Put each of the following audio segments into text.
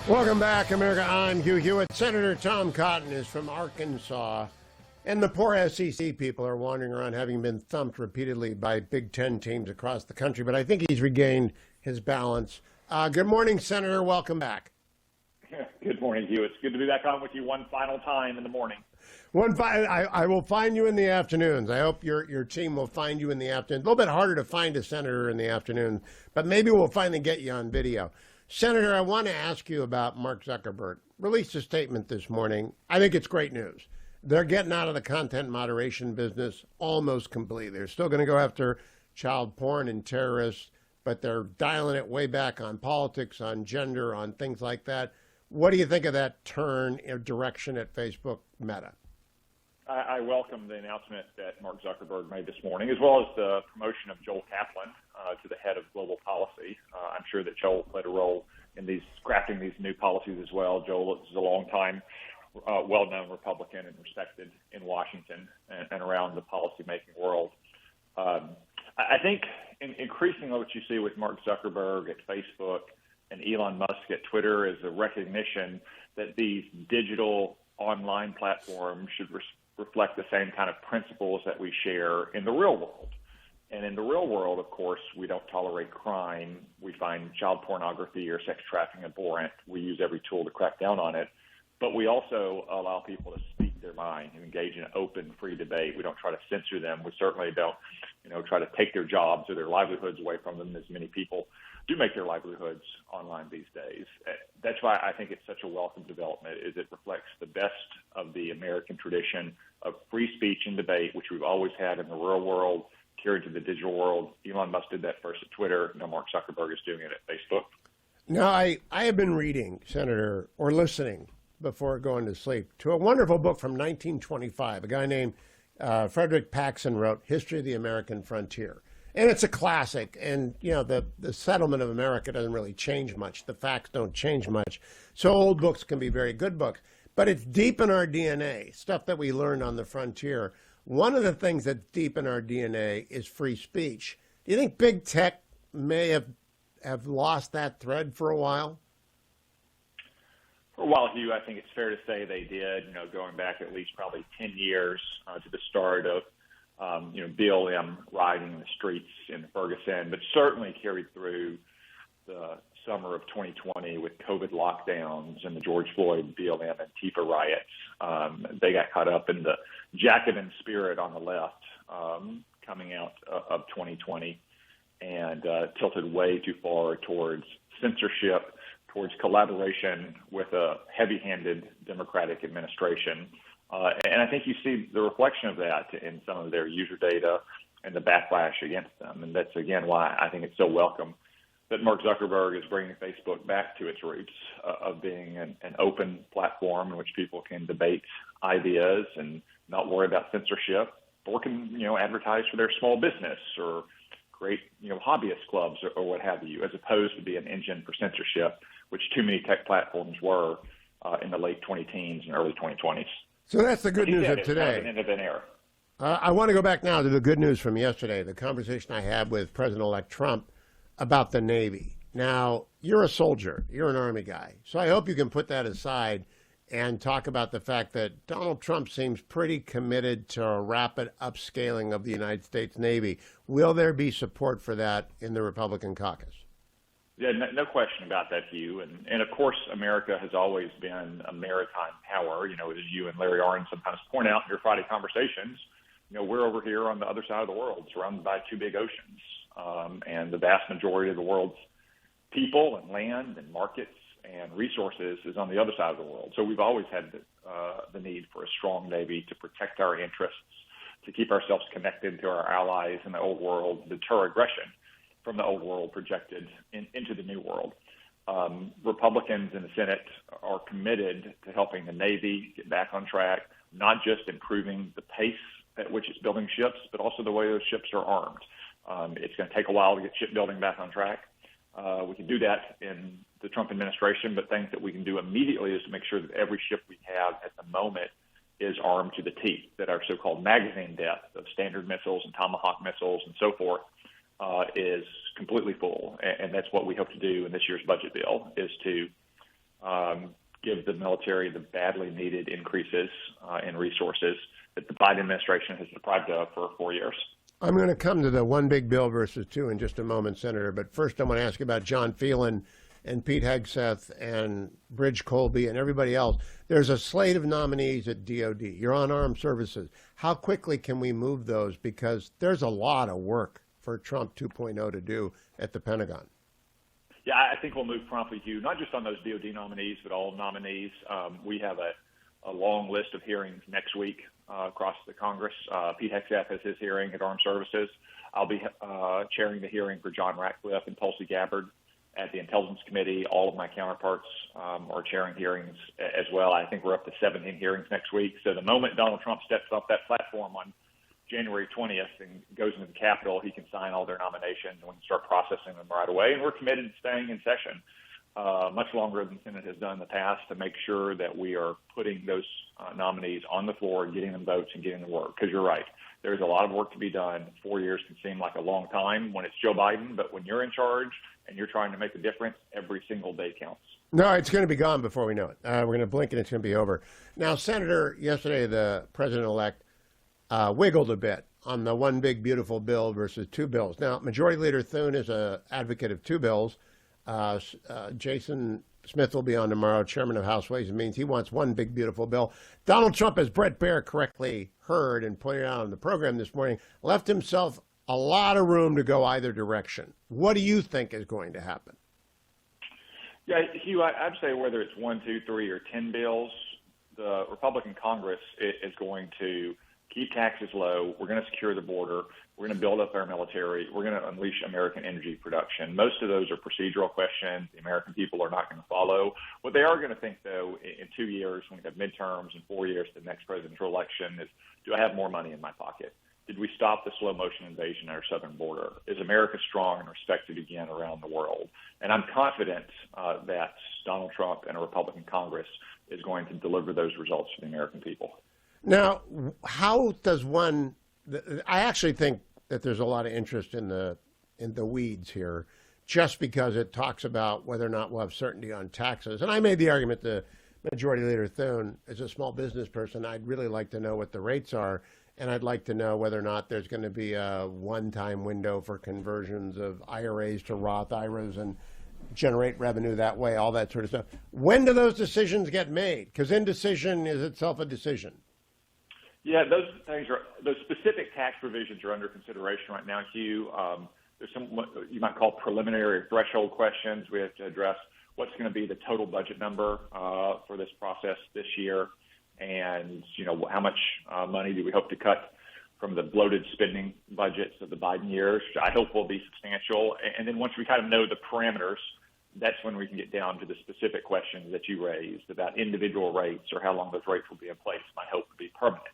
Welcome back, America. I'm Hugh Hewitt. Senator Tom Cotton is from Arkansas, and the poor SEC people are wandering around having been thumped repeatedly by Big Ten teams across the country, but I think he's regained his balance. Good morning, Senator. Welcome back. Good morning, Hugh. It's good to be back on with you one final time in the morning. I will find you in the afternoons. I hope your team will find you in the afternoon. A little bit harder to find a senator in the afternoon, but maybe we'll finally get you on video. Senator, I want to ask you about Mark Zuckerberg. Released a statement this morning. I think it's great news. They're getting out of the content moderation business almost completely. They're still going to go after child porn and terrorists, but they're dialing it way back on politics, on gender, on things like that. What do you think of that turn in direction at Facebook Meta? I welcome the announcement that Mark Zuckerberg made this morning, as well as the promotion of Joel Kaplan to the head of global policy. I'm sure that Joel played a role in crafting these new policies as well. Joel is a long-time, well-known Republican and respected in Washington and around the policy-making world. I think increasingly what you see with Mark Zuckerberg at Facebook and Elon Musk at Twitter is a recognition that these digital online platforms should reflect the same kind of principles that we share in the real world. And in the real world, of course, we don't tolerate crime. We find child pornography or sex trafficking abhorrent. We use every tool to crack down on it. But we also allow people to speak their mind and engage in an open, free debate. We don't try to censor them. We certainly don't, try to take their jobs or their livelihoods away from them, as many people do make their livelihoods online these days. That's why I think it's such a welcome development, is it reflects the best of the American tradition of free speech and debate, which we've always had in the real world, carried to the digital world. Elon Musk did that first at Twitter. Now Mark Zuckerberg is doing it at Facebook. Now, I have been reading, Senator, or listening before going to sleep, to a wonderful book from 1925. A guy named Frederick Paxson wrote History of the American Frontier. And it's a classic. And, the settlement of America doesn't really change much. The facts don't change much. So old books can be very good books. But it's deep in our DNA, stuff that we learned on the frontier. One of the things that's deep in our DNA is free speech. Do you think big tech may have lost that thread for a while? For a while, Hugh, I think it's fair to say they did, going back at least probably 10 years to the start of, BLM rioting in the streets in Ferguson, but certainly carried through the summer of 2020 with COVID lockdowns and the George Floyd, BLM, and Antifa riots. They got caught up in the Jacobin spirit on the left coming out of 2020 and tilted way too far towards censorship, towards collaboration with a heavy-handed Democratic administration. And I think you see the reflection of that in some of their user data and the backlash against them. And that's, again, why I think it's so welcome that Mark Zuckerberg is bringing Facebook back to its roots of being an open platform in which people can debate ideas and not worry about censorship, or can, advertise for their small business or create, hobbyist clubs or what have you, as opposed to be an engine for censorship, which too many tech platforms were in the late 2010s and early 2020s. So that's the good news of today. An end of an era. I want to go back now to the good news from yesterday, the conversation I had with President-elect Trump about the Navy. Now, you're a soldier. You're an Army guy. So I hope you can put that aside and talk about the fact that Donald Trump seems pretty committed to a rapid upscaling of the United States Navy. Will there be support for that in the Republican caucus? Yeah, no question about that, Hugh. And of course, America has always been a maritime power. As you and Larry Arnn sometimes point out in your Friday conversations, we're over here on the other side of the world, surrounded by two big oceans. And the vast majority of the world's people and land and markets and resources is on the other side of the world. So we've always had the need for a strong Navy to protect our interests, to keep ourselves connected to our allies in the old world, deter aggression from the old world projected into the new world. Republicans in the Senate are committed to helping the Navy get back on track, not just improving the pace at which it's building ships, but also the way those ships are armed. It's going to take a while to get shipbuilding back on track. We can do that in the Trump administration, but things that we can do immediately is to make sure that every ship we have at the moment is armed to the teeth, that our so-called magazine depth of Standard missiles and Tomahawk missiles and so forth is completely full. And that's what we hope to do in this year's budget bill, is to give the military the badly needed increases in resources that the Biden administration has deprived of for 4 years. I'm going to come to the one big bill versus two in just a moment, Senator. But first, I want to ask you about John Phelan and Pete Hegseth and Bridge Colby and everybody else. There's a slate of nominees at DOD. You're on armed services. How quickly can we move those? Because there's a lot of work for Trump 2.0 to do at the Pentagon. Yeah, I think we'll move promptly, Hugh, not just on those DOD nominees, but all nominees. We have a long list of hearings next week across the Congress. Pete Hegseth has his hearing at Armed Services. I'll be chairing the hearing for John Ratcliffe and Tulsi Gabbard at the Intelligence Committee. All of my counterparts are chairing hearings as well. I think we're up to 17 hearings next week. So the moment Donald Trump steps off that platform on January 20th and goes into the Capitol, he can sign all their nominations and we can start processing them right away. And we're committed to staying in session much longer than the Senate has done in the past to make sure that we are putting those nominees on the floor, getting them votes and getting them work. Because you're right, there's a lot of work to be done. 4 years can seem like a long time when it's Joe Biden, but when you're in charge and you're trying to make a difference, every single day counts. No, it's going to be gone before we know it. We're going to blink and it's going to be over. Now, Senator, yesterday the president-elect wiggled a bit on the one big beautiful bill versus two bills. Now, Majority Leader Thune is an advocate of two bills. Jason Smith will be on tomorrow, chairman of House Ways and Means. He wants one big beautiful bill. Donald Trump, as Brett Baer correctly heard and pointed out on the program this morning, left himself a lot of room to go either direction. What do you think is going to happen? Yeah, Hugh, I'd say whether it's 1, 2, 3, or 10 bills, the Republican Congress is going to keep taxes low. We're going to secure the border. We're going to build up our military. We're going to unleash American energy production. Most of those are procedural questions the American people are not going to follow. What they are going to think, though, in 2 years, when we have midterms, and 4 years to the next presidential election, is, do I have more money in my pocket? Did we stop the slow motion invasion at our southern border? Is America strong and respected again around the world? And I'm confident that Donald Trump and a Republican Congress is going to deliver those results to the American people. Now, how does one? I actually think that there's a lot of interest in the weeds here, just because it talks about whether or not we'll have certainty on taxes. And I made the argument that Majority Leader Thune, as a small business person, I'd really like to know what the rates are, and I'd like to know whether or not there's going to be a one-time window for conversions of IRAs to Roth IRAs and generate revenue that way, all that sort of stuff. When do those decisions get made? Because indecision is itself a decision. Yeah, those specific tax provisions are under consideration right now, Hugh. There's some what you might call preliminary or threshold questions. We have to address what's going to be the total budget number for this process this year, and how much money do we hope to cut from the bloated spending budgets of the Biden years, which I hope will be substantial. And then once we kind of know the parameters, that's when we can get down to the specific questions that you raised about individual rates or how long those rates will be in place. My hope would be permanent.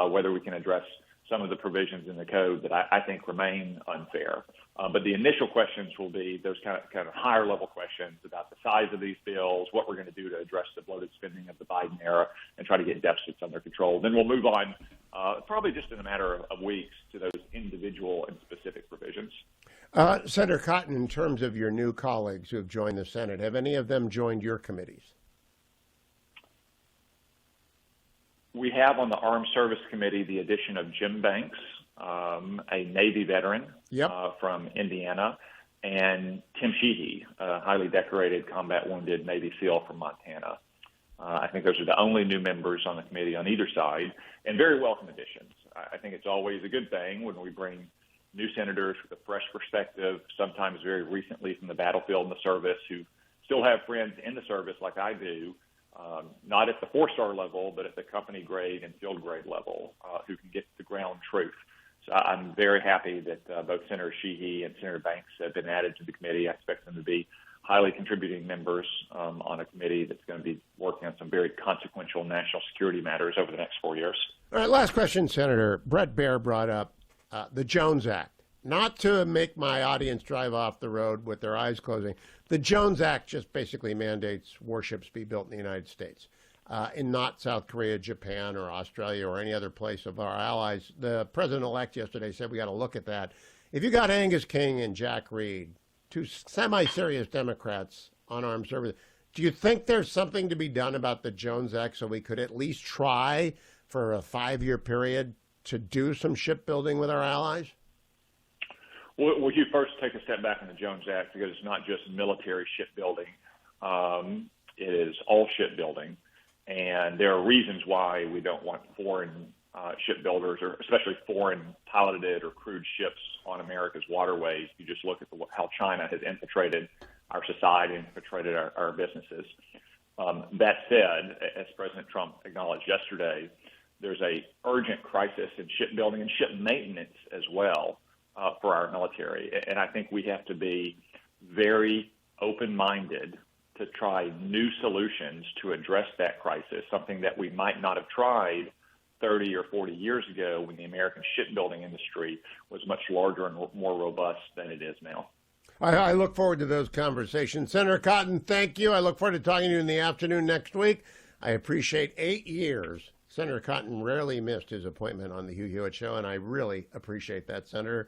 Whether we can address some of the provisions in the code that I think remain unfair. But the initial questions will be those kind of higher level questions about the size of these bills, what we're going to do to address the bloated spending of the Biden era and try to get deficits under control. Then we'll move on, probably just in a matter of weeks, to those individual and specific provisions. Senator Cotton, in terms of your new colleagues who have joined the Senate, have any of them joined your committees? We have on the Armed Service Committee the addition of Jim Banks, a Navy veteran from Indiana, and Tim Sheehy, a highly decorated combat wounded Navy SEAL from Montana. I think those are the only new members on the committee on either side, and very welcome additions. I think it's always a good thing when we bring new senators with a fresh perspective, sometimes very recently from the battlefield and the service, who still have friends in the service like I do, not at the 4-star level, but at the company grade and field grade level, who can get the ground truth. So I'm very happy that both Senator Sheehy and Senator Banks have been added to the committee. I expect them to be highly contributing members on a committee that's going to be working on some very consequential national security matters over the next 4 years. All right, last question, Senator. Brett Baer brought up the Jones Act. Not to make my audience drive off the road with their eyes closing. The Jones Act just basically mandates warships be built in the United States, in not South Korea, Japan, or Australia, or any other place of our allies. The president-elect yesterday said we got to look at that. If you got Angus King and Jack Reed, two semi-serious Democrats on armed services, Do you think there's something to be done about the Jones Act so we could at least try for a 5-year period to do some shipbuilding with our allies? Well, would you first take a step back on the Jones Act, because it's not just military shipbuilding. It is all shipbuilding. And there are reasons why we don't want foreign shipbuilders, or especially foreign piloted or crewed ships on America's waterways. You just look at how China has infiltrated our society and infiltrated our businesses. That said, as President Trump acknowledged yesterday, there's a urgent crisis in shipbuilding and ship maintenance as well for our military. And I think we have to be very open-minded to try new solutions to address that crisis, something that we might not have tried 30 or 40 years ago when the American shipbuilding industry was much larger and more robust than it is now. I look forward to those conversations. Senator Cotton, thank you. I look forward to talking to you in the afternoon next week. I appreciate 8 years. Senator Cotton rarely missed his appointment on the Hugh Hewitt Show, and I really appreciate that, Senator.